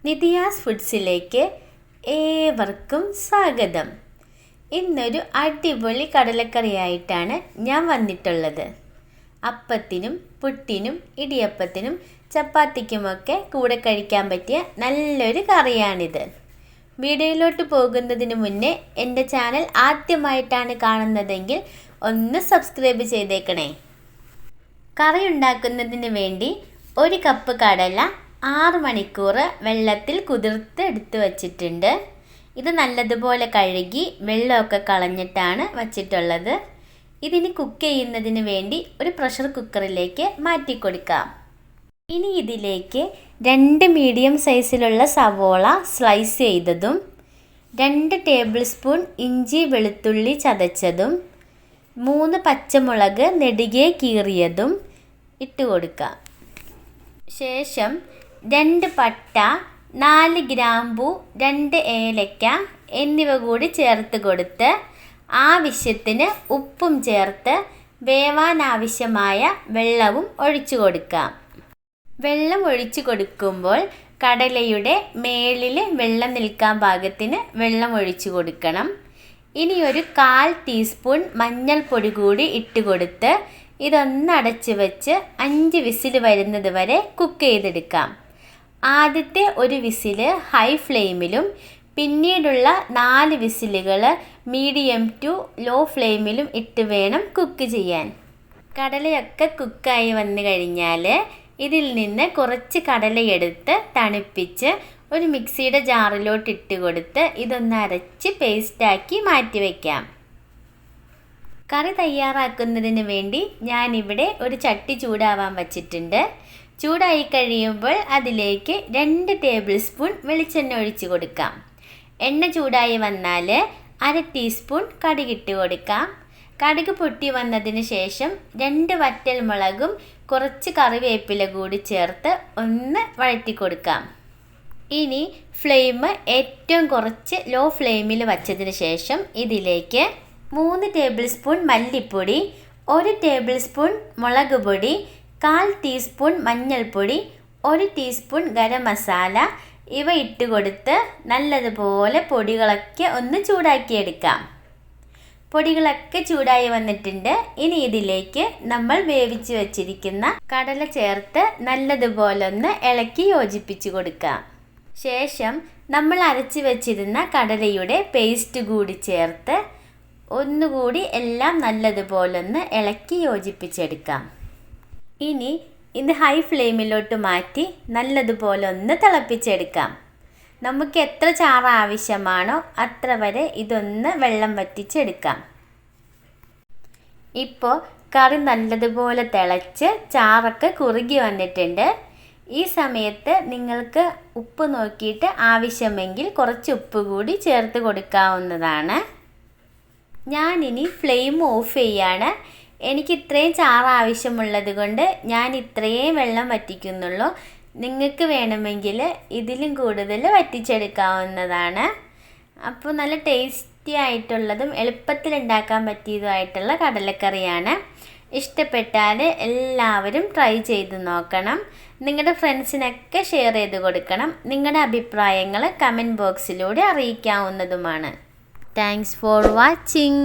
നിധിയാസ് ഫുഡ്സിലേക്ക് ഏവർക്കും സ്വാഗതം. ഇന്നൊരു അടിപൊളി കടലക്കറിയായിട്ടാണ് ഞാൻ വന്നിട്ടുള്ളത്. അപ്പത്തിനും പുട്ടിനും ഇടിയപ്പത്തിനും ചപ്പാത്തിക്കുമൊക്കെ കൂടെ കഴിക്കാൻ പറ്റിയ നല്ലൊരു കറിയാണിത്. വീഡിയോയിലോട്ട് പോകുന്നതിന് മുന്നേ എൻ്റെ ചാനൽ ആദ്യമായിട്ടാണ് കാണുന്നതെങ്കിൽ ഒന്ന് സബ്സ്ക്രൈബ് ചെയ്തേക്കണേ. കറി ഉണ്ടാക്കുന്നതിന് വേണ്ടി 1 കപ്പ് കടല 6 മണിക്കൂർ വെള്ളത്തിൽ കുതിർത്ത് എടുത്ത് വച്ചിട്ടുണ്ട്. ഇത് നല്ലതുപോലെ കഴുകി വെള്ളമൊക്കെ കളഞ്ഞിട്ടാണ് വച്ചിട്ടുള്ളത്. ഇതിന് കുക്ക് ചെയ്യുന്നതിന് വേണ്ടി ഒരു പ്രഷർ കുക്കറിലേക്ക് മാറ്റി കൊടുക്കാം. ഇനി ഇതിലേക്ക് 2 മീഡിയം സൈസിലുള്ള സവോള സ്ലൈസ് ചെയ്തതും 2 ടേബിൾ സ്പൂൺ ഇഞ്ചി വെളുത്തുള്ളി ചതച്ചതും 3 പച്ചമുളക് നെടുകെ കീറിയതും ഇട്ട് കൊടുക്കാം. ശേഷം 2 പട്ട, 4 ഗ്രാമ്പു, 2 ഏലക്ക എന്നിവ കൂടി ചേർത്ത് കൊടുത്ത് ആവശ്യത്തിന് ഉപ്പും ചേർത്ത് വേവാൻ ആവശ്യമായ വെള്ളവും ഒഴിച്ചു കൊടുക്കാം. വെള്ളം ഒഴിച്ചു കൊടുക്കുമ്പോൾ കടലയുടെ മേളിൽ വെള്ളം നിൽക്കാൻ പാകത്തിന് വെള്ളം ഒഴിച്ചു കൊടുക്കണം. ഇനി ഒരു 1/4 ടീസ്പൂൺ മഞ്ഞൾപ്പൊടി കൂടി ഇട്ട് കൊടുത്ത് ഇതൊന്ന് അടച്ച് വെച്ച് 5 വിസിൽ വരുന്നത് വരെ കുക്ക് ചെയ്തെടുക്കാം. ആദ്യത്തെ ഒരു വിസിൽ ഹൈ ഫ്ലെയിമിലും പിന്നീടുള്ള 4 വിസിലുകൾ മീഡിയം ടു ലോ ഫ്ലെയിമിലും ഇട്ട് വേണം കുക്ക് ചെയ്യാൻ. കടലയൊക്കെ കുക്കായി വന്നു കഴിഞ്ഞാൽ ഇതിൽ നിന്ന് കുറച്ച് കടലയെടുത്ത് തണുപ്പിച്ച് ഒരു മിക്സിയുടെ ജാറിലോട്ട് ഇട്ട് കൊടുത്ത് ഇതൊന്ന് അരച്ച് പേസ്റ്റാക്കി മാറ്റി വയ്ക്കാം. കറി തയ്യാറാക്കുന്നതിന് വേണ്ടി ഞാനിവിടെ ഒരു ചട്ടി ചൂടാവാൻ വച്ചിട്ടുണ്ട്. ചൂടായി കഴിയുമ്പോൾ അതിലേക്ക് 2 ടേബിൾ സ്പൂൺ വെളിച്ചെണ്ണ ഒഴിച്ച് കൊടുക്കാം. എണ്ണ ചൂടായി വന്നാൽ 1/2 ടീസ്പൂൺ കടുകിട്ട് കൊടുക്കാം. കടുക് പൊട്ടി വന്നതിന് ശേഷം 2 വറ്റൽ മുളകും കുറച്ച് കറിവേപ്പില കൂടി ചേർത്ത് ഒന്ന് വഴറ്റി കൊടുക്കാം. ഇനി ഫ്ലെയിം ഏറ്റവും കുറച്ച് ലോ ഫ്ലെയിമിൽ വച്ചതിന് ശേഷം ഇതിലേക്ക് 3 ടേബിൾ സ്പൂൺ മല്ലിപ്പൊടി, 1 ടേബിൾ സ്പൂൺ മുളക് പൊടി, 1/4 ടീസ്പൂൺ മഞ്ഞൾപ്പൊടി, 1 ടീസ്പൂൺ ഗരം മസാല ഇവ ഇട്ട് കൊടുത്ത് നല്ലതുപോലെ പൊടികളൊക്കെ ഒന്ന് ചൂടാക്കിയെടുക്കാം. പൊടികളൊക്കെ ചൂടായി വന്നിട്ടുണ്ട്. ഇനി ഇതിലേക്ക് നമ്മൾ വേവിച്ച് വച്ചിരിക്കുന്ന കടല ചേർത്ത് നല്ലതുപോലെ ഒന്ന് ഇളക്കി യോജിപ്പിച്ച് കൊടുക്കാം. ശേഷം നമ്മൾ അരച്ച് വെച്ചിരുന്ന കടലയുടെ പേസ്റ്റ് കൂടി ചേർത്ത് ഒന്നുകൂടി എല്ലാം നല്ലതുപോലെ ഒന്ന് ഇളക്കി യോജിപ്പിച്ചെടുക്കാം. ഇനി ഇത് ഹൈ ഫ്ലെയിമിലോട്ട് മാറ്റി നല്ലതുപോലെ ഒന്ന് തിളപ്പിച്ചെടുക്കാം. നമുക്ക് എത്ര ചാറ് ആവശ്യമാണോ അത്ര വരെ ഇതൊന്ന് വെള്ളം വറ്റിച്ചെടുക്കാം. ഇപ്പോൾ കറി നല്ലതുപോലെ തിളച്ച് ചാറൊക്കെ കുറുകി വന്നിട്ടുണ്ട്. ഈ സമയത്ത് നിങ്ങൾക്ക് ഉപ്പ് നോക്കിയിട്ട് ആവശ്യമെങ്കിൽ കുറച്ച് ഉപ്പ് കൂടി ചേർത്ത് കൊടുക്കാവുന്നതാണ്. ഞാനിനി ഫ്ലെയിം ഓഫ് ചെയ്യാണ്. എനിക്ക് ഇത്രയും ചാറ് ആവശ്യമുള്ളത് കൊണ്ട് ഞാൻ ഇത്രയും വെള്ളം വറ്റിക്കുന്നുള്ളൂ. നിങ്ങൾക്ക് വേണമെങ്കിൽ ഇതിലും കൂടുതൽ വറ്റിച്ചെടുക്കാവുന്നതാണ്. അപ്പോൾ നല്ല ടേസ്റ്റി ആയിട്ടുള്ളതും എളുപ്പത്തിൽ ഉണ്ടാക്കാൻ പറ്റിയതുമായിട്ടുള്ള കടലക്കറിയാണ്. ഇഷ്ടപ്പെട്ടാൽ എല്ലാവരും ട്രൈ ചെയ്ത് നോക്കണം. നിങ്ങളുടെ ഫ്രണ്ട്സിനൊക്കെ ഷെയർ ചെയ്ത് കൊടുക്കണം. നിങ്ങളുടെ അഭിപ്രായങ്ങൾ കമൻറ്റ് ബോക്സിലൂടെ അറിയിക്കാവുന്നതുമാണ്. Thanks for watching.